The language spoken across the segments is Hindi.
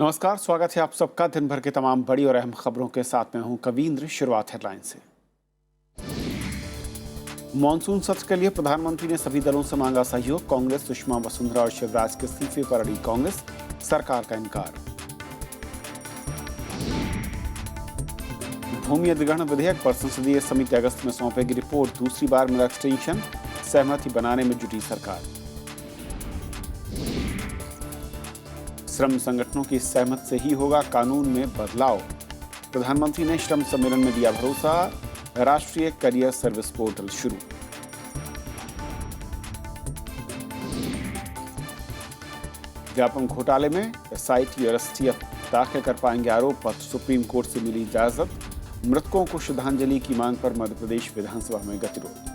नमस्कार, स्वागत है आप सबका दिन भर के तमाम बड़ी और अहम खबरों के साथ मैं हूं कवींद्र। शुरुआत हेडलाइन से। मॉनसून सत्र के लिए प्रधानमंत्री ने सभी दलों से मांगा सहयोग। कांग्रेस, सुषमा, वसुंधरा और शिवराज के इस्तीफे पर अड़ी कांग्रेस, सरकार का इनकार। भूमि अधिग्रहण विधेयक पर संसदीय समिति अगस्त में सौंपेगी रिपोर्ट। दूसरी बार मिला एक्सटेंशन, सहमति बनाने में जुटी सरकार। श्रम संगठनों की सहमति से ही होगा कानून में बदलाव। प्रधानमंत्री ने श्रम सम्मेलन में दिया भरोसा। राष्ट्रीय करियर सर्विस पोर्टल शुरू। व्यापम घोटाले में एसआईटी और एसटीएफ दाखिल कर पाएंगे आरोप पत्र। सुप्रीम कोर्ट से मिली इजाजत। मृतकों को श्रद्धांजलि की मांग पर मध्य प्रदेश विधानसभा में गतिरोध।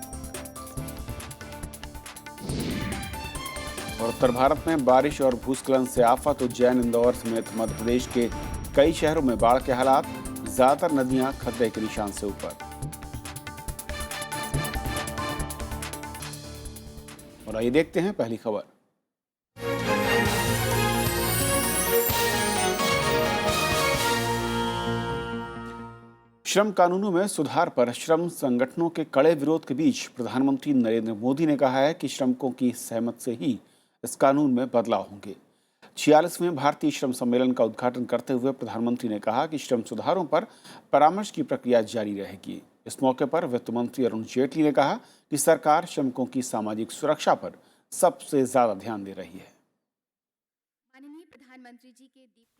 और उत्तर भारत में बारिश और भूस्खलन से आफत। उज्जैन, इंदौर समेत मध्य प्रदेश के कई शहरों में बाढ़ के हालात। ज्यादातर नदियां खतरे के निशान से ऊपर। और आइए देखते हैं पहली खबर। श्रम कानूनों में सुधार पर श्रम संगठनों के कड़े विरोध के बीच प्रधानमंत्री नरेंद्र मोदी ने कहा है कि श्रमिकों की सहमति से ही इस कानून में बदलाव होंगे। 46वें भारतीय श्रम सम्मेलन का उद्घाटन करते हुए प्रधानमंत्री ने कहा कि श्रम सुधारों पर परामर्श की प्रक्रिया जारी रहेगी। इस मौके पर वित्त मंत्री अरुण जेटली ने कहा कि सरकार श्रमिकों की सामाजिक सुरक्षा पर सबसे ज्यादा ध्यान दे रही है।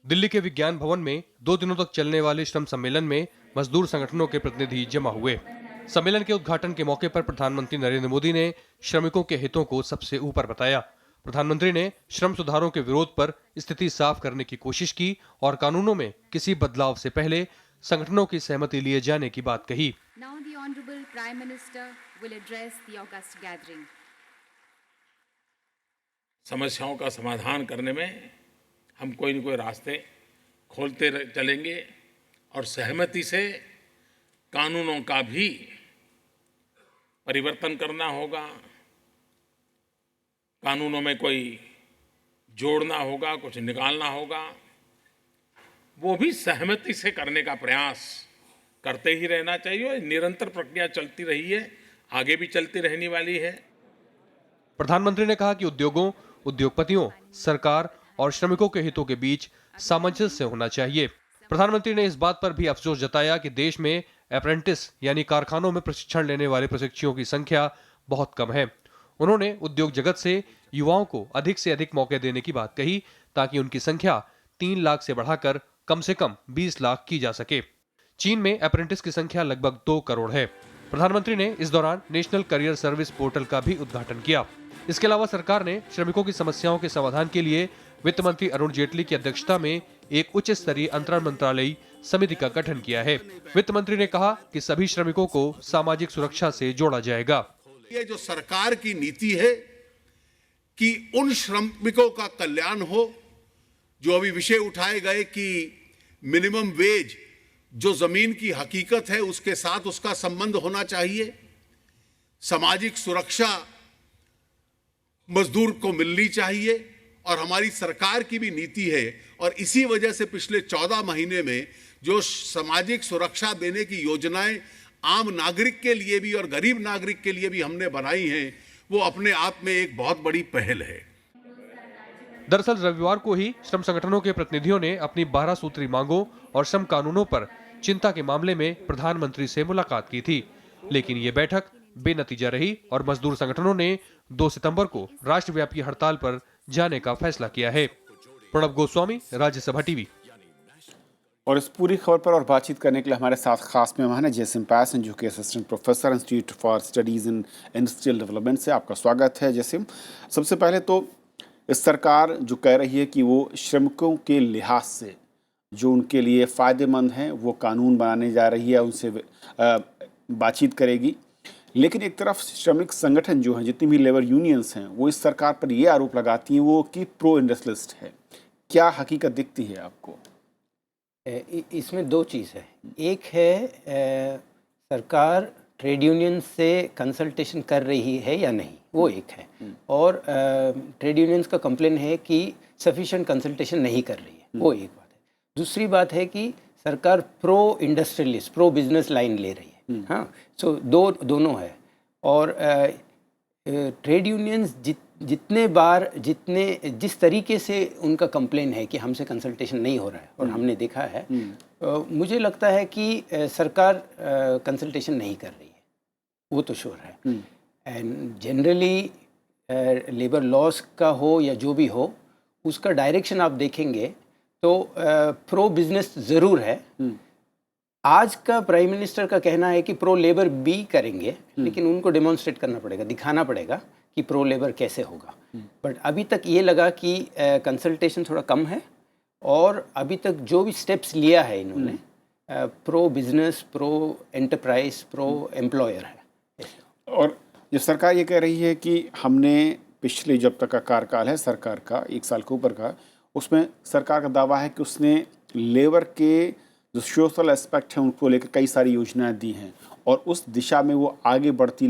दिल्ली के विज्ञान भवन में 2 दिनों तक चलने वाले श्रम सम्मेलन में मजदूर संगठनों के प्रतिनिधि जमा हुए। सम्मेलन के उद्घाटन के मौके पर प्रधानमंत्री नरेंद्र मोदी ने श्रमिकों के हितों को सबसे ऊपर बताया। प्रधानमंत्री ने श्रम सुधारों के विरोध पर स्थिति साफ करने की कोशिश की और कानूनों में किसी बदलाव से पहले संगठनों की सहमति लिए जाने की बात कही। समस्याओं का समाधान करने में हम कोई न कोई रास्ते खोलते चलेंगे और सहमति से कानूनों का भी परिवर्तन करना होगा। कानूनों में कोई जोड़ना होगा, कुछ निकालना होगा, वो भी सहमति से करने का प्रयास करते ही रहना चाहिए। निरंतर प्रक्रिया चलती रही है, आगे भी चलती रहने वाली है। प्रधानमंत्री ने कहा कि उद्योगों, उद्योगपतियों, सरकार और श्रमिकों के हितों के बीच सामंजस्य होना चाहिए। प्रधानमंत्री ने इस बात पर भी अफसोस जताया कि देश में अप्रेंटिस यानी कारखानों में प्रशिक्षण लेने वाले प्रशिक्षुओं की संख्या बहुत कम है। उन्होंने उद्योग जगत से युवाओं को अधिक से अधिक मौके देने की बात कही ताकि उनकी संख्या 3 लाख से बढ़ाकर कम से कम 20 लाख की जा सके। चीन में अप्रेंटिस की संख्या लगभग 2 करोड़ है। प्रधानमंत्री ने इस दौरान नेशनल करियर सर्विस पोर्टल का भी उद्घाटन किया। इसके अलावा सरकार ने श्रमिकों की समस्याओं के समाधान के लिए वित्त मंत्री अरुण जेटली की अध्यक्षता में एक उच्च स्तरीय अंतर मंत्रालयी समिति का गठन किया है। वित्त मंत्री ने कहा कि सभी श्रमिकों को सामाजिक सुरक्षा से जोड़ा जाएगा। ये जो सरकार की नीति है कि उन श्रमिकों का कल्याण हो, जो अभी विषय उठाए गए कि मिनिमम वेज जो जमीन की हकीकत है उसके साथ उसका संबंध होना चाहिए, सामाजिक सुरक्षा मजदूर को मिलनी चाहिए और हमारी सरकार की भी नीति है। और इसी वजह से पिछले 14 महीने में जो सामाजिक सुरक्षा देने की योजनाएं आम नागरिक के लिए भी और गरीब नागरिक के लिए भी हमने बनाई हैं, वो अपने आप में एक बहुत बड़ी पहल है। दरअसल रविवार को ही श्रम संगठनों के प्रतिनिधियों ने अपनी 12 सूत्री मांगों और श्रम कानूनों पर चिंता के मामले में प्रधानमंत्री से मुलाकात की थी, लेकिन ये बैठक बेनतीजा रही और मजदूर संगठनों ने 2 सितंबर को राष्ट्रव्यापी हड़ताल पर जाने का फैसला किया है। प्रणब गोस्वामी, राज्यसभा टीवी। और इस पूरी खबर पर और बातचीत करने के लिए हमारे साथ खास मेहमान है जयसिम पासन, जो कि assistant professor institute for studies in industrial development से। आपका स्वागत है जयसिम। सबसे पहले तो इस सरकार जो कह रही है कि वो श्रमिकों के लिहाज से जो उनके लिए फ़ायदेमंद हैं वो कानून बनाने जा रही है, उनसे बातचीत करेगी, लेकिन एक तरफ श्रमिक संगठन जो हैं, जितनी भी लेबर यूनियंस हैं, वो इस सरकार पर ये आरोप लगाती हैं वो कि प्रो इंडस्ट्रियलिस्ट है। क्या हकीकत दिखती है आपको? इसमें 2 चीज़ है। एक है सरकार ट्रेड यूनियन से कंसल्टेशन कर रही है या नहीं, वो एक है। और ट्रेड यूनियंस का कंप्लेन है कि सफिशिएंट कंसल्टेशन नहीं कर रही है। वो एक बात है। दूसरी बात है कि सरकार pro industrialist, pro business line ले रही है। हाँ, सो दोनों है। और ट्रेड यूनियंस जिस तरीके से उनका कंप्लेन है कि हमसे कंसल्टेशन नहीं हो रहा है, और हमने देखा है, मुझे लगता है कि सरकार कंसल्टेशन नहीं कर रही है, वो तो श्योर है। एंड जनरली लेबर लॉस का हो या जो भी हो, उसका डायरेक्शन आप देखेंगे तो प्रो बिजनेस ज़रूर है। आज का प्राइम मिनिस्टर का कहना है कि प्रो लेबर भी करेंगे, लेकिन उनको डेमोन्स्ट्रेट करना पड़ेगा, दिखाना पड़ेगा कि प्रो लेबर कैसे होगा। बट अभी तक ये लगा कि कंसल्टेशन थोड़ा कम है, और अभी तक जो भी स्टेप्स लिया है इन्होंने, pro business, pro enterprise, pro employer है। और जो सरकार ये कह रही है कि हमने पिछले जब तक का कार्यकाल है सरकार का 1 साल के ऊपर का, उसमें सरकार का दावा है कि उसने लेबर के जो सोशल एस्पेक्ट हैं उनको लेकर कई सारी योजनाएं दी हैं, और उस दिशा में वो आगे बढ़ती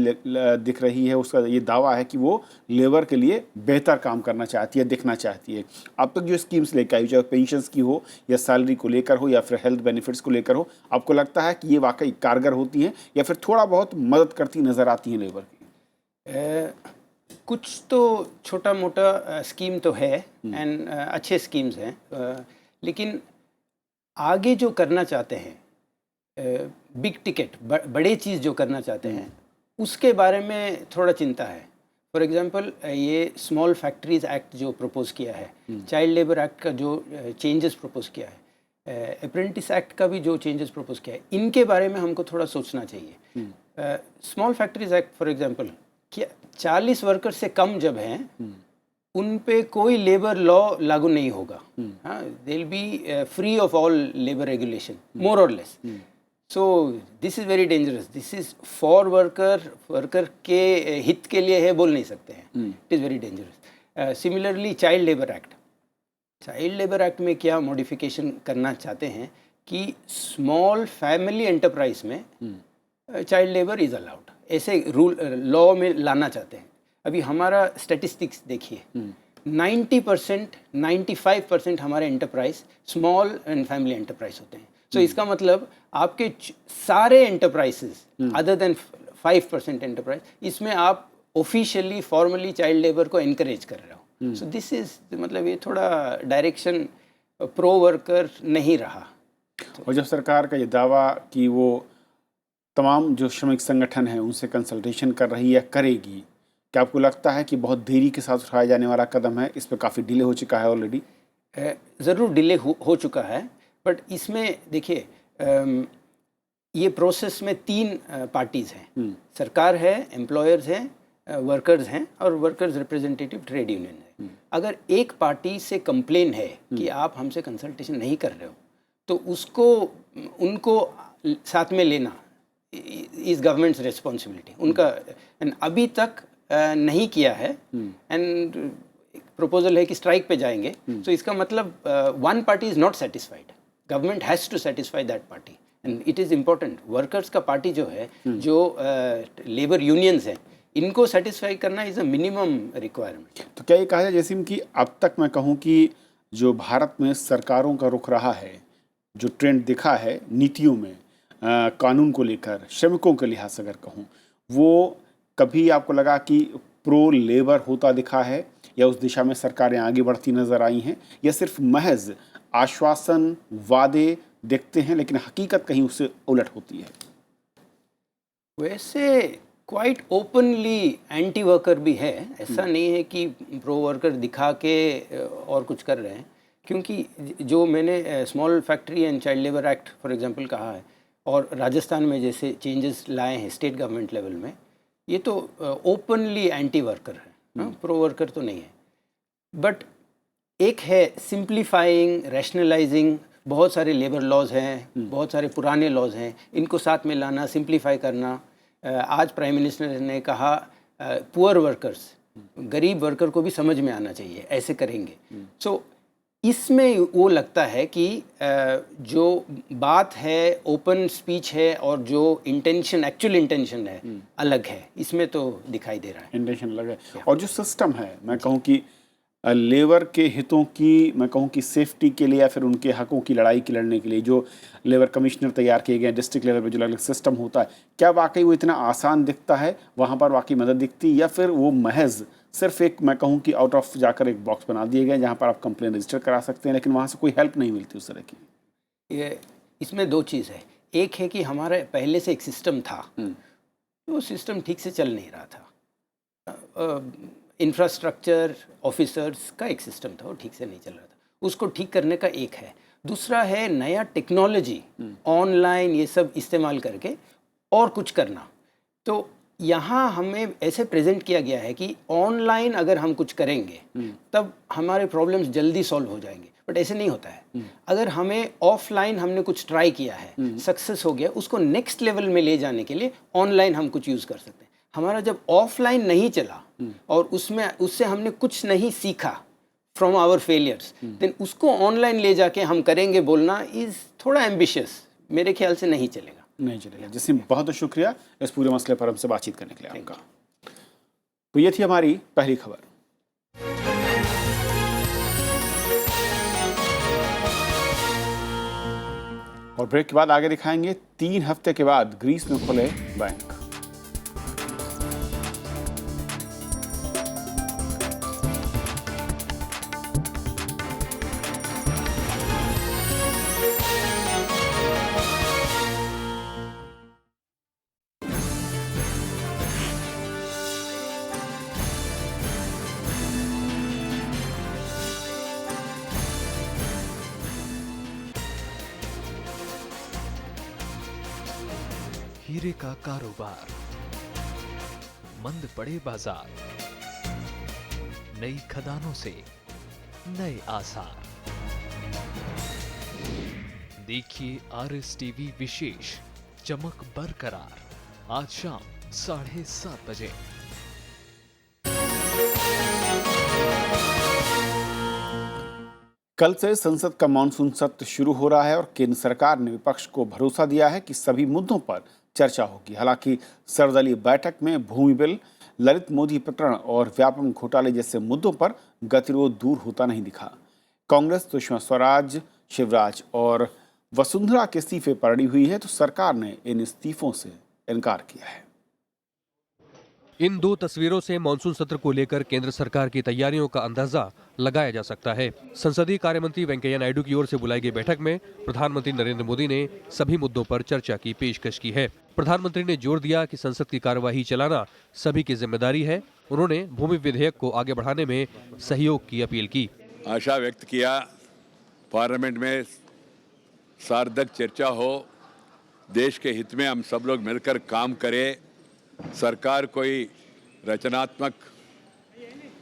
दिख रही है। उसका ये दावा है कि वो लेबर के लिए बेहतर काम करना चाहती है, दिखना चाहती है। अब तक जो स्कीम्स लेकर आई, चाहे पेंशन्स की हो या सैलरी को लेकर हो या फिर हेल्थ बेनिफिट्स को लेकर हो, आपको लगता है कि ये वाकई कारगर होती हैं या फिर थोड़ा बहुत मदद करती नज़र आती हैं लेबर की? कुछ तो छोटा मोटा स्कीम तो है, एंड अच्छे स्कीम्स हैं, लेकिन आगे जो करना चाहते हैं, बिग टिकट, बड़े चीज़ जो करना चाहते हैं, उसके बारे में थोड़ा चिंता है। फॉर एग्जांपल, ये स्मॉल फैक्ट्रीज एक्ट जो प्रपोज किया है, चाइल्ड लेबर एक्ट का जो चेंजेस प्रपोज किया है, अप्रेंटिस एक्ट का भी जो चेंजेस प्रपोज किया है, इनके बारे में हमको थोड़ा सोचना चाहिए। Small factories act for example, क्या 40 वर्कर से कम जब हैं, उन पे कोई लेबर लॉ लागू नहीं होगा। हाँ, they will be free of all labour regulation, more और less. So this is very dangerous. This is for worker के हित के लिए है, बोल नहीं सकते हैं। It is very dangerous. Similarly child labour act में क्या मॉडिफिकेशन करना चाहते हैं कि स्मॉल फैमिली एंटरप्राइज में चाइल्ड लेबर इज़ अलाउड, ऐसे रूल लॉ में लाना चाहते हैं। अभी हमारा स्टैटिस्टिक्स देखिए, 90%, 95% हमारे enterprise small and family enterprise होते हैं। सो इसका मतलब आपके सारे एंटरप्राइजेस अदर देन 5% एंटरप्राइज, इसमें आप ऑफिशियली फॉर्मली चाइल्ड लेबर को एनकरेज कर रहे हो। सो दिस इज, मतलब ये थोड़ा डायरेक्शन प्रो वर्कर नहीं रहा। और जब सरकार का ये दावा कि वो तमाम जो श्रमिक संगठन हैं उनसे कंसल्टेशन कर रही है, करेगी, क्या आपको लगता है कि बहुत देरी के साथ उठाया जाने वाला कदम है? इस पर काफ़ी डिले हो चुका है ऑलरेडी। ज़रूर डिले हो चुका है, बट इसमें देखिए, ये प्रोसेस में 3 पार्टीज़ हैं। सरकार है, एम्प्लॉयर्स हैं, वर्कर्स हैं, और वर्कर्स रिप्रेजेंटेटिव ट्रेड यूनियन है। अगर एक पार्टी से कंप्लेन है कि आप हमसे कंसल्टेशन नहीं कर रहे हो, तो उनको साथ में लेना इज़ गवर्नमेंट्स रिस्पॉन्सिबिलिटी उनका। अभी तक नहीं किया है, एंड प्रपोजल है कि स्ट्राइक पे जाएंगे। तो इसका मतलब one party is not satisfied, government has to satisfy that party, and it is important. Workers का पार्टी जो है, जो लेबर यूनियंस हैं, इनको सेटिस्फाई करना इज़ अ मिनिमम रिक्वायरमेंट। तो क्या ये कहा जाए जैसे कि अब तक मैं कहूँ कि जो भारत में सरकारों का रुख रहा है, जो ट्रेंड दिखा है नीतियों में, कानून को लेकर, श्रमिकों के लिहाज से अगर कहूँ, वो कभी आपको लगा कि प्रो लेबर होता दिखा है, या उस दिशा में सरकारें आगे बढ़ती नज़र आई हैं, या सिर्फ महज आश्वासन, वादे देखते हैं लेकिन हकीकत कहीं उससे उलट होती है? वैसे क्वाइट ओपनली एंटी वर्कर भी है, ऐसा नहीं है कि प्रो वर्कर दिखा के और कुछ कर रहे हैं। क्योंकि जो मैंने small factory and child labour act for example कहा है, और राजस्थान में जैसे चेंजेस लाए हैं स्टेट गवर्नमेंट लेवल में, ये तो ओपनली एंटी वर्कर है, प्रो वर्कर तो नहीं है। बट एक है सिंप्लीफाइंग, रैशनलाइजिंग, बहुत सारे लेबर लॉज हैं, बहुत सारे पुराने लॉज हैं, इनको साथ में लाना, सिंप्लीफाई करना। आज प्राइम मिनिस्टर ने कहा पुअर वर्कर्स, गरीब वर्कर को भी समझ में आना चाहिए, ऐसे करेंगे। सो इसमें वो लगता है कि जो बात है, ओपन स्पीच है, और जो इंटेंशन, एक्चुअल इंटेंशन है, अलग है। इसमें तो दिखाई दे रहा है इंटेंशन अलग है। और जो सिस्टम है, मैं कहूँ कि लेबर के हितों की मैं कहूँ कि सेफ्टी के लिए या फिर उनके हकों की लड़ाई की लड़ने के लिए जो लेबर कमिश्नर तैयार किए गए डिस्ट्रिक्ट लेवल पे जो अलग अलग सिस्टम होता है, क्या वाकई वो इतना आसान दिखता है, वहाँ पर वाकई मदद दिखती है, या फिर वो महज सिर्फ एक मैं कहूँ कि आउट ऑफ जाकर एक बॉक्स बना दिए गए जहाँ पर आप कंप्लेन रजिस्टर करा सकते हैं लेकिन वहाँ से कोई हेल्प नहीं मिलती उस तरह की? ये इसमें दो चीज़ है। एक है कि हमारे पहले से एक सिस्टम था, वो सिस्टम ठीक से चल नहीं रहा था। इंफ्रास्ट्रक्चर ऑफिसर्स का एक सिस्टम था, वो ठीक से नहीं चल रहा था, उसको ठीक करने का एक है। दूसरा है नया टेक्नोलॉजी, ऑनलाइन ये सब इस्तेमाल करके और कुछ करना। तो यहाँ हमें ऐसे प्रेजेंट किया गया है कि ऑनलाइन अगर हम कुछ करेंगे तब हमारे प्रॉब्लम्स जल्दी सॉल्व हो जाएंगे, बट ऐसे नहीं होता है। अगर हमें ऑफलाइन हमने कुछ ट्राई किया है, सक्सेस हो गया, उसको नेक्स्ट लेवल में ले जाने के लिए ऑनलाइन हम कुछ यूज़ कर सकते हैं। हमारा जब ऑफलाइन नहीं चला और उससे हमने कुछ नहीं सीखा फ्रॉम आवर फेलियर्स, देन उसको ऑनलाइन ले जाके हम करेंगे बोलना इज़ थोड़ा एम्बिशियस, मेरे ख्याल से नहीं चलेगा। जसीम, बहुत बहुत शुक्रिया इस पूरे मसले पर हमसे बातचीत करने के लिए आपका। तो ये थी हमारी पहली खबर। और ब्रेक के बाद आगे दिखाएंगे 3 हफ्ते के बाद ग्रीस में खुले बैंक। हीरे का कारोबार, मंद पड़े बाजार, नई खदानों से नए आसार। देखिए आरएस टीवी विशेष चमक बरकरार, आज शाम 7:30 बजे। कल से संसद का मानसून सत्र शुरू हो रहा है और केंद्र सरकार ने विपक्ष को भरोसा दिया है कि सभी मुद्दों पर चर्चा होगी। हालांकि सर्वदलीय बैठक में भूमि बिल, ललित मोदी प्रकरण और व्यापम घोटाले जैसे मुद्दों पर गतिरोध दूर होता नहीं दिखा। कांग्रेस सुषमा स्वराज, शिवराज और वसुंधरा के इस्तीफे पर अड़ी हुई है, तो सरकार ने इन इस्तीफों से इनकार किया है। इन दो तस्वीरों से मानसून सत्र को लेकर केंद्र सरकार की तैयारियों का अंदाजा लगाया जा सकता है। संसदीय कार्य मंत्री वेंकैया नायडू की ओर से बुलाई गई बैठक में प्रधानमंत्री नरेंद्र मोदी ने सभी मुद्दों पर चर्चा की पेशकश की है। प्रधानमंत्री ने जोर दिया कि संसद की कार्यवाही चलाना सभी की जिम्मेदारी है। उन्होंने भूमि विधेयक को आगे बढ़ाने में सहयोग की अपील की। आशा व्यक्त किया पार्लियामेंट में सार्थक चर्चा हो, देश के हित में हम सब लोग मिलकर काम करें, सरकार कोई रचनात्मक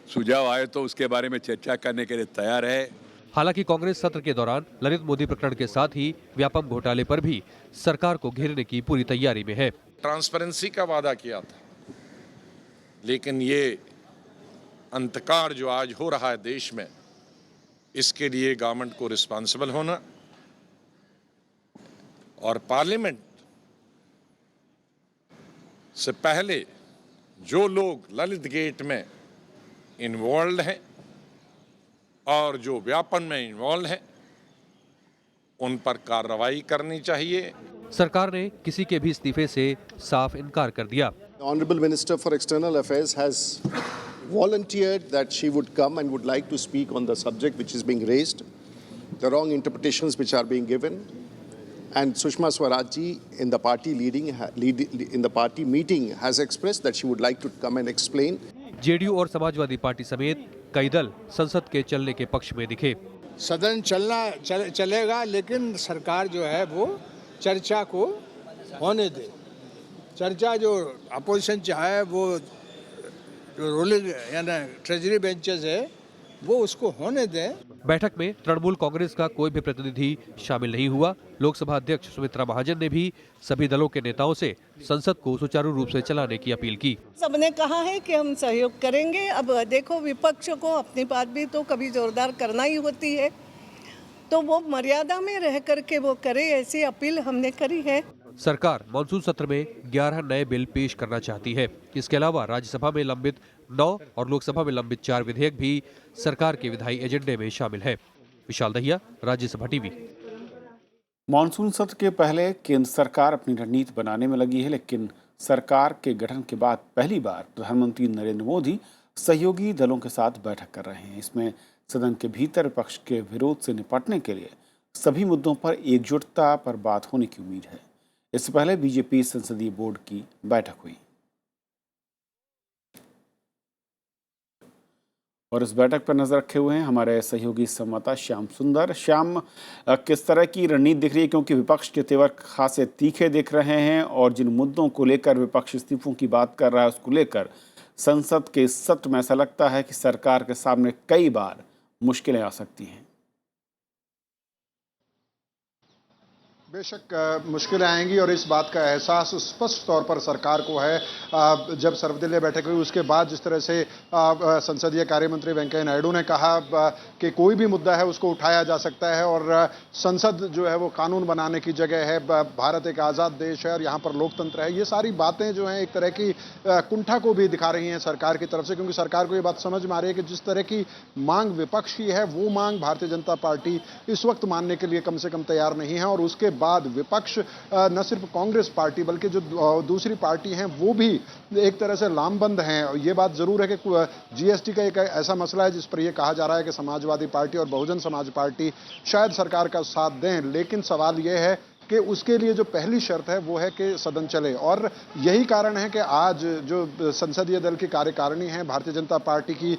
सुझाव आए तो उसके बारे में चर्चा करने के लिए तैयार है। हालांकि कांग्रेस सत्र के दौरान ललित मोदी प्रकरण के साथ ही व्यापम घोटाले पर भी सरकार को घेरने की पूरी तैयारी में है। ट्रांसपेरेंसी का वादा किया था, लेकिन ये अंधकार जो आज हो रहा है देश में, इसके लिए गवर्नमेंट को रिस्पांसिबल होना और पार्लियामेंट से पहले जो लोग ललित गेट में इन्वॉल्व हैं और जो व्यापन में इन्वॉल्व हैं उन पर कार्रवाई करनी चाहिए। सरकार ने किसी के भी इस्तीफे से साफ इनकार कर दिया। The Honorable Minister for External Affairs has volunteered that she would come and would like to speak on the subject which is being raised, the wrong interpretations which are being given. And Sushma Swaraj ji in the party in the party meeting has expressed that she would like to come and explain. JDU और समाजवादी पार्टी समेत कई दल संसद के चलने के पक्ष में दिखे। सदन चलेगा, लेकिन सरकार जो है वो चर्चा को होने दे। चर्चा जो अपोजिशन चाहे, वो जो रूलिंग यानी ट्रेजरी बेंचेस है, वो उसको होने दें। बैठक में तृणमूल कांग्रेस का कोई भी प्रतिनिधि शामिल नहीं हुआ। लोकसभा अध्यक्ष सुमित्रा महाजन ने भी सभी दलों के नेताओं से संसद को सुचारू रूप से चलाने की अपील की। सबने कहा है कि हम सहयोग करेंगे। अब देखो, विपक्ष को अपनी बात भी तो कभी जोरदार करना ही होती है, तो वो मर्यादा में रह करके वो करे, ऐसी अपील हमने करी है। सरकार मानसून सत्र में 11 नए बिल पेश करना चाहती है। इसके अलावा राज्यसभा में लंबित 9 और लोकसभा में लंबित 4 विधेयक भी सरकार के विधायी एजेंडे में शामिल है। विशाल दहिया, राज्यसभा टीवी। मानसून सत्र के पहले केंद्र सरकार अपनी रणनीति बनाने में लगी है, लेकिन सरकार के गठन के बाद पहली बार प्रधानमंत्री नरेंद्र मोदी सहयोगी दलों के साथ बैठक कर रहे हैं। इसमें सदन के भीतर विपक्ष के विरोध से निपटने के लिए सभी मुद्दों पर एकजुटता पर बात होने की उम्मीद है। इससे पहले बीजेपी संसदीय बोर्ड की बैठक हुई और इस बैठक पर नजर रखे हुए हैं हमारे सहयोगी संवाददाता श्याम सुंदर। श्याम, किस तरह की रणनीति दिख रही है, क्योंकि विपक्ष के तेवर खासे तीखे दिख रहे हैं और जिन मुद्दों को लेकर विपक्ष इस्तीफों की बात कर रहा है उसको लेकर संसद के इस सत्र में ऐसा लगता है कि सरकार के सामने कई बार मुश्किलें आ सकती हैं। बेशक मुश्किलें आएंगी और इस बात का एहसास स्पष्ट तौर पर सरकार को है। जब सर्वदलीय बैठक हुई उसके बाद जिस तरह से संसदीय कार्य मंत्री वेंकैया नायडू ने कहा कि कोई भी मुद्दा है उसको उठाया जा सकता है और संसद जो है वो कानून बनाने की जगह है, भारत एक आज़ाद देश है और यहाँ पर लोकतंत्र है, ये सारी बातें जो हैं एक तरह की कुंठा को भी दिखा रही हैं सरकार की तरफ से, क्योंकि सरकार को ये बात समझ में आ रही है कि जिस तरह की मांग विपक्ष की है वो मांग भारतीय जनता पार्टी इस वक्त मानने के लिए कम से कम तैयार नहीं है। और उसके बाद विपक्ष न सिर्फ कांग्रेस पार्टी बल्कि जो दूसरी पार्टी हैं वो भी एक तरह से लामबंद हैं। ये बात जरूर है कि जीएसटी का एक ऐसा मसला है जिस पर यह कहा जा रहा है कि समाजवादी पार्टी और बहुजन समाज पार्टी शायद सरकार का साथ दें, लेकिन सवाल यह है कि उसके लिए जो पहली शर्त है वो है कि सदन चले। और यही कारण है कि आज जो संसदीय दल की कार्यकारिणी है भारतीय जनता पार्टी की,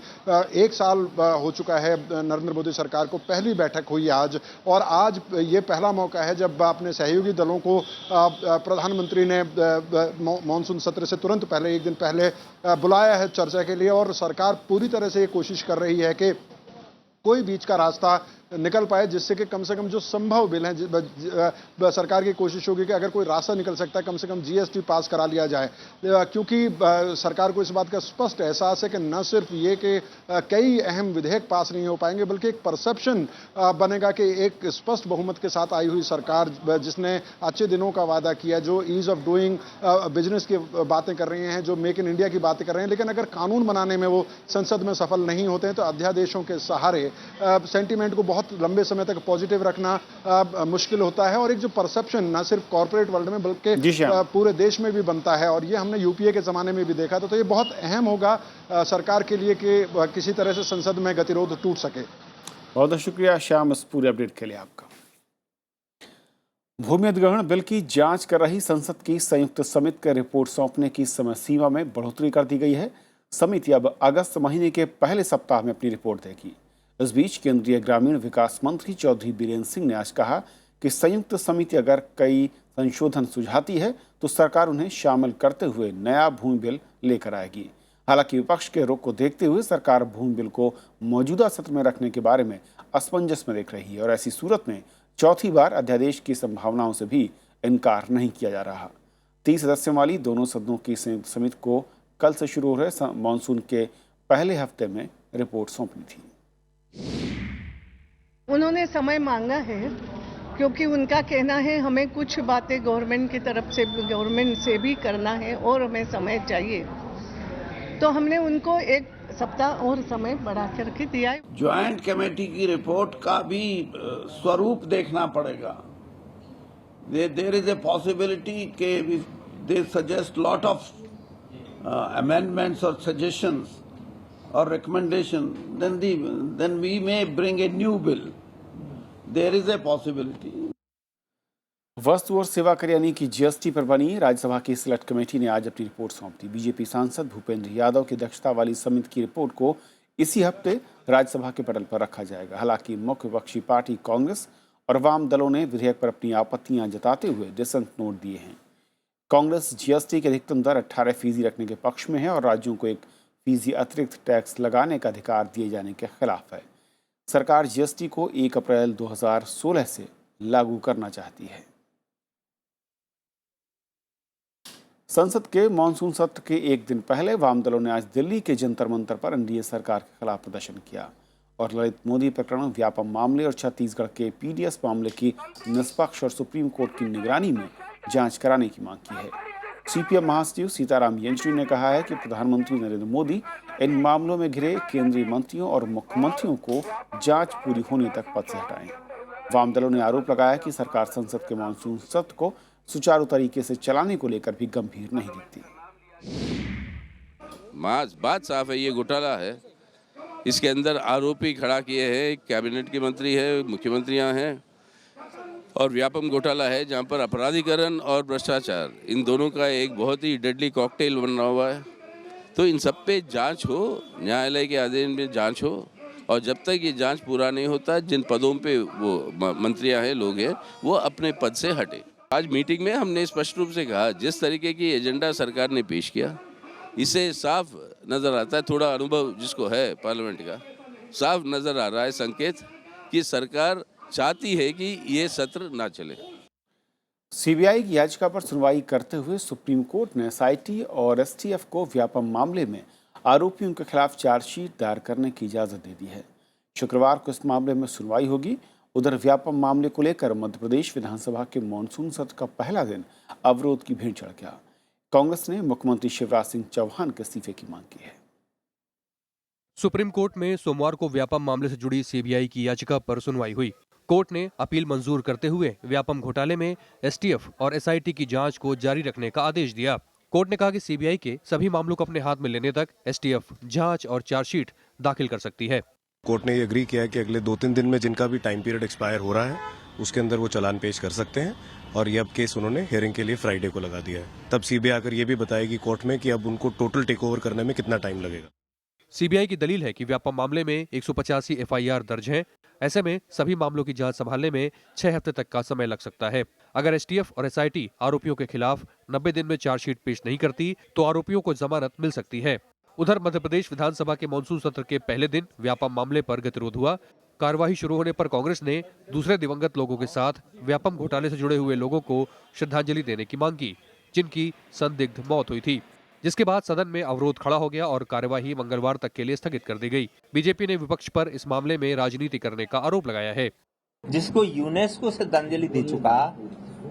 1 साल हो चुका है नरेंद्र मोदी सरकार को, पहली बैठक हुई आज और आज ये पहला मौका है जब अपने सहयोगी दलों को प्रधानमंत्री ने मानसून सत्र से तुरंत पहले, एक दिन पहले बुलाया है चर्चा के लिए। और सरकार पूरी तरह से ये कोशिश कर रही है कि कोई बीच का रास्ता निकल पाए जिससे कि कम से कम जो संभव बिल हैं, सरकार की कोशिश होगी कि अगर कोई रास्ता निकल सकता है कम से कम जीएसटी पास करा लिया जाए, क्योंकि सरकार को इस बात का स्पष्ट एहसास है कि न सिर्फ ये कि कई अहम विधेयक पास नहीं हो पाएंगे बल्कि एक परसेप्शन बनेगा कि एक स्पष्ट बहुमत के साथ आई हुई सरकार जिसने अच्छे दिनों का वादा किया, जो ईज ऑफ डूइंग बिजनेस की बातें कर रही हैं, जो मेक इन इंडिया की बातें कर रहे हैं, लेकिन अगर कानून बनाने में वो संसद में सफल नहीं होते हैं तो अध्यादेशों के सहारे सेंटीमेंट को बहुत लंबे समय तक पॉजिटिव रखना मुश्किल होता है। और एक जो परसेप्शन न सिर्फ कॉर्पोरेट वर्ल्ड में बल्कि पूरे देश में भी बनता है और ये हमने यूपीए के जमाने में भी देखा था, तो ये बहुत अहम होगा सरकार के लिए कि किसी तरह से संसद में गतिरोध टूट सके। बहुत बहुत शुक्रिया श्याम इस पूरे अपडेट के लिए आपका। भूमि अधिग्रहण बिल की जांच कर रही संसद की संयुक्त समिति को रिपोर्ट सौंपने की समय सीमा में बढ़ोतरी कर दी गई है। समिति अब अगस्त महीने के पहले सप्ताह में अपनी रिपोर्ट देगी। इस बीच केंद्रीय ग्रामीण विकास मंत्री चौधरी बीरेंद्र सिंह ने आज कहा कि संयुक्त समिति अगर कई संशोधन सुझाती है तो सरकार उन्हें शामिल करते हुए नया भूमि बिल लेकर आएगी। हालांकि विपक्ष के रुख को देखते हुए सरकार भूमि बिल को मौजूदा सत्र में रखने के बारे में असमंजस में देख रही है और ऐसी सूरत में चौथी बार अध्यादेश की संभावनाओं से भी इनकार नहीं किया जा रहा। 30 सदस्यों वाली दोनों सदनों की संयुक्त समिति को कल से शुरू हो रहे मानसून के पहले हफ्ते में रिपोर्ट सौंपनी थी। उन्होंने समय मांगा है क्योंकि उनका कहना है हमें कुछ बातें गवर्नमेंट की तरफ से, गवर्नमेंट से भी करना है और हमें समय चाहिए, तो हमने उनको 1 सप्ताह और समय बढ़ा करके दिया है। ज्वाइंट कमेटी की रिपोर्ट का भी स्वरूप देखना पड़ेगा। देयर इज ए पॉसिबिलिटी के they suggest lot of amendments or suggestions or recommendation, then we may bring a new bill. There is a possibility. वस्तु और सेवा कर यानी कि जीएसटी पर बनी राज्यसभा की सिलेक्ट कमेटी ने आज अपनी रिपोर्ट सौंप दी। बीजेपी सांसद भूपेंद्र यादव की अध्यक्षता वाली समिति की रिपोर्ट को इसी हफ्ते राज्यसभा के पटल पर रखा जाएगा। हालांकि मुख्य विपक्षी पार्टी कांग्रेस और वाम दलों ने विधेयक पर अपनी आपत्तियां जताते हुए डिसेंट नोट दिए हैं। कांग्रेस जीएसटी के अधिकतम दर 18% रखने के पक्ष में है और राज्यों को 1% अतिरिक्त टैक्स लगाने का अधिकार दिए जाने के खिलाफ है। सरकार जीएसटी को 1 अप्रैल 2016 से लागू करना चाहती है। संसद के मानसून सत्र के एक दिन पहले वाम दलों ने आज दिल्ली के जंतर मंतर पर एनडीए सरकार के खिलाफ प्रदर्शन किया और ललित मोदी प्रकरण, व्यापम मामले और छत्तीसगढ़ के पीडीएस मामले की निष्पक्ष और सुप्रीम कोर्ट की निगरानी में जांच कराने की मांग की है। सीपीएम महासचिव सीताराम येचुरी ने कहा है कि प्रधानमंत्री नरेंद्र मोदी इन मामलों में घिरे केंद्रीय मंत्रियों और मुख्यमंत्रियों को जांच पूरी होने तक पद से हटाएं। वाम दलों ने आरोप लगाया कि सरकार संसद के मानसून सत्र को सुचारू तरीके से चलाने को लेकर भी गंभीर नहीं दिखती। बात साफ है, ये घोटाला है। इसके अंदर आरोपी खड़ा किए हैं, कैबिनेट के मंत्री है, मुख्यमंत्रियां हैं, और व्यापम घोटाला है जहां पर अपराधीकरण और भ्रष्टाचार, इन दोनों का एक बहुत ही डेडली कॉकटेल बन रहा हुआ है। तो इन सब पे जांच हो, न्यायालय के आदेश में जांच हो, और जब तक ये जांच पूरा नहीं होता, जिन पदों पे वो मंत्रियां हैं, लोग हैं, वो अपने पद से हटे। आज मीटिंग में हमने स्पष्ट रूप से कहा, जिस तरीके की एजेंडा सरकार ने पेश किया, इससे साफ नजर आता है, थोड़ा अनुभव जिसको है पार्लियामेंट का, साफ नजर आ रहा है संकेत कि सरकार चाहती है कि ये सत्र ना चले। सीबीआई की याचिका पर सुनवाई करते हुए सुप्रीम कोर्ट ने एसआईटी और एसटीएफ को व्यापम मामले में आरोपियों के खिलाफ चार्जशीट दायर करने की इजाजत दे दी है। शुक्रवार को इस मामले में सुनवाई होगी। उधर व्यापम मामले को लेकर मध्य प्रदेश विधानसभा के मानसून सत्र का पहला दिन अवरोध की भीड़ चढ़ गया। कांग्रेस ने मुख्यमंत्री शिवराज सिंह चौहान के इस्तीफे की मांग की है। सुप्रीम कोर्ट में सोमवार को व्यापम मामले से जुड़ी सीबीआई की याचिका पर सुनवाई हुई। कोर्ट ने अपील मंजूर करते हुए व्यापम घोटाले में एसटीएफ और एसआईटी की जांच को जारी रखने का आदेश दिया। कोर्ट ने कहा कि सीबीआई के सभी मामलों को अपने हाथ में लेने तक एसटीएफ जांच और चार्जशीट दाखिल कर सकती है। कोर्ट ने ये एग्री किया है कि अगले 2-3 दिन में जिनका भी टाइम पीरियड एक्सपायर हो रहा है, उसके अंदर वो चालान पेश कर सकते हैं, और ये अब केस उन्होंने हियरिंग के लिए फ्राइडे को लगा दिया है। तब सीबीआई आकर ये भी बताएगी कोर्ट में कि अब उनको टोटल टेक ओवर करने में कितना टाइम लगेगा। सीबीआई की दलील है कि व्यापम मामले में 185 एफआईआर दर्ज हैं। ऐसे में सभी मामलों की जांच संभालने में 6 हफ्ते तक का समय लग सकता है। अगर एसटीएफ और एसआईटी आरोपियों के खिलाफ 90 दिन में चार्जशीट पेश नहीं करती तो आरोपियों को जमानत मिल सकती है। उधर मध्य प्रदेश विधानसभा के मानसून सत्र के पहले दिन व्यापम मामले पर गतिरोध हुआ। कार्यवाही शुरू होने पर कांग्रेस ने दूसरे दिवंगत लोगों के साथ व्यापम घोटाले से जुड़े हुए लोगों को श्रद्धांजलि देने की मांग की, जिनकी संदिग्ध मौत हुई थी, जिसके बाद सदन में अवरोध खड़ा हो गया और कार्यवाही मंगलवार तक के लिए स्थगित कर दी गई। बीजेपी ने विपक्ष पर इस मामले में राजनीति करने का आरोप लगाया है। जिसको यूनेस्को श्रद्धांजलि दे चुका,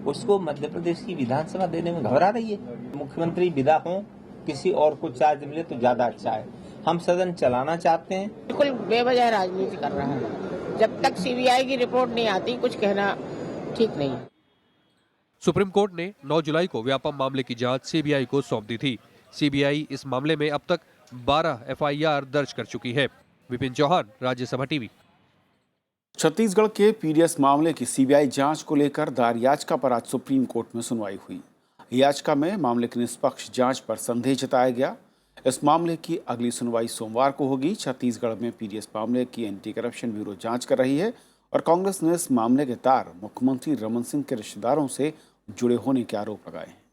उसको मध्य प्रदेश की विधानसभा देने में घबरा रही है। मुख्यमंत्री विदा हो, किसी और को चार्ज मिले तो ज्यादा अच्छा है। हम सदन चलाना चाहते हैं। बिल्कुल बेवजह राजनीति कर रहा है। जब तक सीबीआई की रिपोर्ट नहीं आती कुछ कहना ठीक नहीं। सुप्रीम कोर्ट ने 9 जुलाई को व्यापम मामले की जांच सीबीआई को सौंप दी थी। सीबीआई इस मामले में अब तक 12 एफआईआर दर्ज कर चुकी है। विपिन चौहान, राज्यसभा टीवी। छत्तीसगढ़ के पीडीएस मामले की सीबीआई जांच को लेकर दायर याचिका पर आज सुप्रीम कोर्ट में सुनवाई हुई। याचिका में मामले की निष्पक्ष जांच पर संदेह जताया गया। इस मामले की अगली सुनवाई सोमवार को होगी। छत्तीसगढ़ में पीडीएस मामले की एंटी करप्शन ब्यूरो जांच कर रही है और कांग्रेस ने इस मामले के तार मुख्यमंत्री रमन सिंह के रिश्तेदारों से जुड़े होने के आरोप लगाए हैं।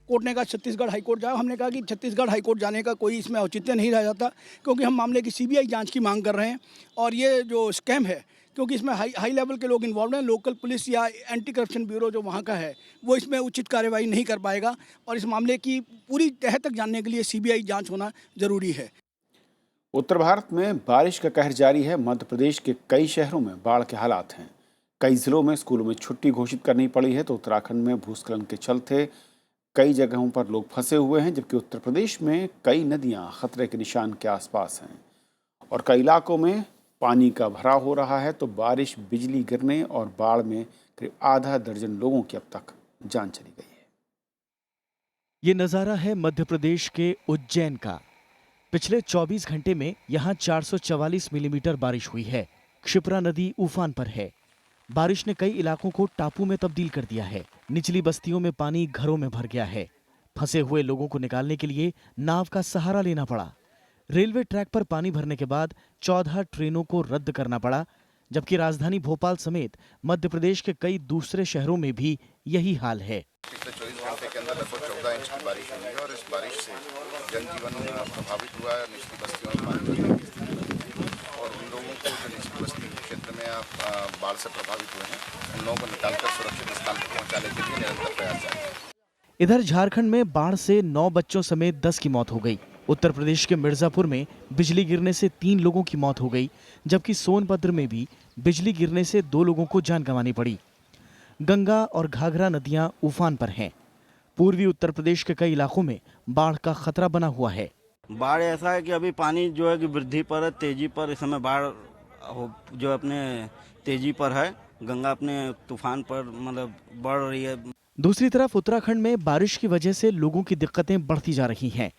कोर्ट ने कहा छत्तीसगढ़ हाईकोर्ट जाओ। हमने कहा कि छत्तीसगढ़ हाईकोर्ट जाने का कोई इसमें औचित्य नहीं रह जाता, क्योंकि हम मामले की सीबीआई जांच की मांग कर रहे हैं। और ये जो स्कैम है, क्योंकि इसमें हाई लेवल के लोग इन्वॉल्व हैं, लोकल पुलिस या एंटी करप्शन ब्यूरो जो वहाँ का है वो इसमें उचित कार्रवाई नहीं कर पाएगा, और इस मामले की पूरी तह तक जानने के लिए सीबीआई जांच होना जरूरी है। उत्तर भारत में बारिश का कहर जारी है। मध्य प्रदेश के कई शहरों में बाढ़ के हालात हैं। कई जिलों में स्कूलों में छुट्टी घोषित करनी पड़ी है, तो उत्तराखंड में भूस्खलन के चलते कई जगहों पर लोग फंसे हुए हैं, जबकि उत्तर प्रदेश में कई नदियां खतरे के निशान के आसपास हैं और कई इलाकों में पानी का भराव हो रहा है। तो बारिश, बिजली गिरने और बाढ़ में करीब आधा दर्जन लोगों की अब तक जान चली गई है। ये नज़ारा है मध्य प्रदेश के उज्जैन का। पिछले 24 घंटे में यहाँ 444 मिलीमीटर बारिश हुई है। क्षिप्रा नदी उफान पर है। बारिश ने कई इलाकों को टापू में तब्दील कर दिया है। निचली बस्तियों में पानी घरों में भर गया है। फंसे हुए लोगों को निकालने के लिए नाव का सहारा लेना पड़ा। रेलवे ट्रैक पर पानी भरने के बाद 14 ट्रेनों को रद्द करना पड़ा, जबकि राजधानी भोपाल समेत मध्य प्रदेश के कई दूसरे शहरों में भी यही हाल है। पिछले 24 घंटे के अंदर लगभग 14 इंच की बारिश हुई है और इस बारिश से जनजीवन प्रभावित हुआ है। निचली बस्तियों में पानी भरने की स्थिति और उन लोगों को जो निचली बस्ती के क्षेत्र में बाढ़ से प्रभावित हुए हैं, उन लोगों को निकालकर सुरक्षित स्थान पर पहुंचाने के लिए निरंतर प्रयास जारी है। इधर झारखंड में बाढ़ से 9 बच्चों समेत 10 की मौत हो गई। उत्तर प्रदेश के मिर्जापुर में बिजली गिरने से 3 लोगों की मौत हो गई, जबकि सोनभद्र में भी बिजली गिरने से 2 लोगों को जान गंवानी पड़ी। गंगा और घाघरा नदियां उफान पर हैं। पूर्वी उत्तर प्रदेश के कई इलाकों में बाढ़ का खतरा बना हुआ है। बाढ़ ऐसा है कि अभी पानी जो है कि वृद्धि पर है, तेजी पर इस समय बाढ़ जो अपने तेजी पर है, गंगा अपने तूफान पर मतलब बढ़ रही है। दूसरी तरफ उत्तराखंड में बारिश की वजह से लोगों की दिक्कतें बढ़ती जा रही हैं।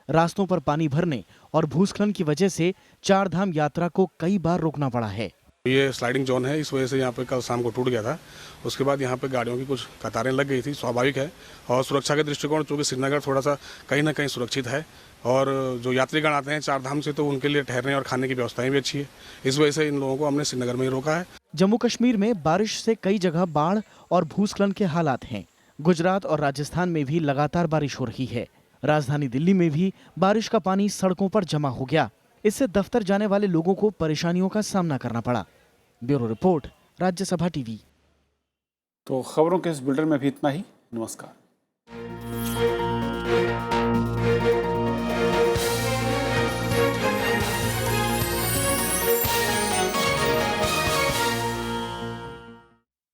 रास्तों पर पानी भरने और भूस्खलन की वजह से चार धाम यात्रा को कई बार रोकना पड़ा है। ये स्लाइडिंग जोन है, इस वजह से यहाँ पे कल शाम को टूट गया था। उसके बाद यहाँ पे गाड़ियों की कुछ कतारें लग गई थी, स्वाभाविक है। और सुरक्षा के दृष्टिकोण चूँकि श्रीनगर थोड़ा सा कहीं ना कहीं सुरक्षित है और जो यात्रीगण आते हैं चार धाम से तो उनके लिए ठहरने और खाने की व्यवस्थाएं भी अच्छी है। इस वजह से इन लोगों को हमने श्रीनगर में ही रोका है। जम्मू कश्मीर में बारिश से कई जगह बाढ़ और भूस्खलन के हालात हैं। गुजरात और राजस्थान में भी लगातार बारिश हो रही है। राजधानी दिल्ली में भी बारिश का पानी सड़कों पर जमा हो गया। इससे दफ्तर जाने वाले लोगों को परेशानियों का सामना करना पड़ा। Bureau report, Rajya Sabha TV. तो खबरों के इस बुलेटिन में भी इतना ही। नमस्कार।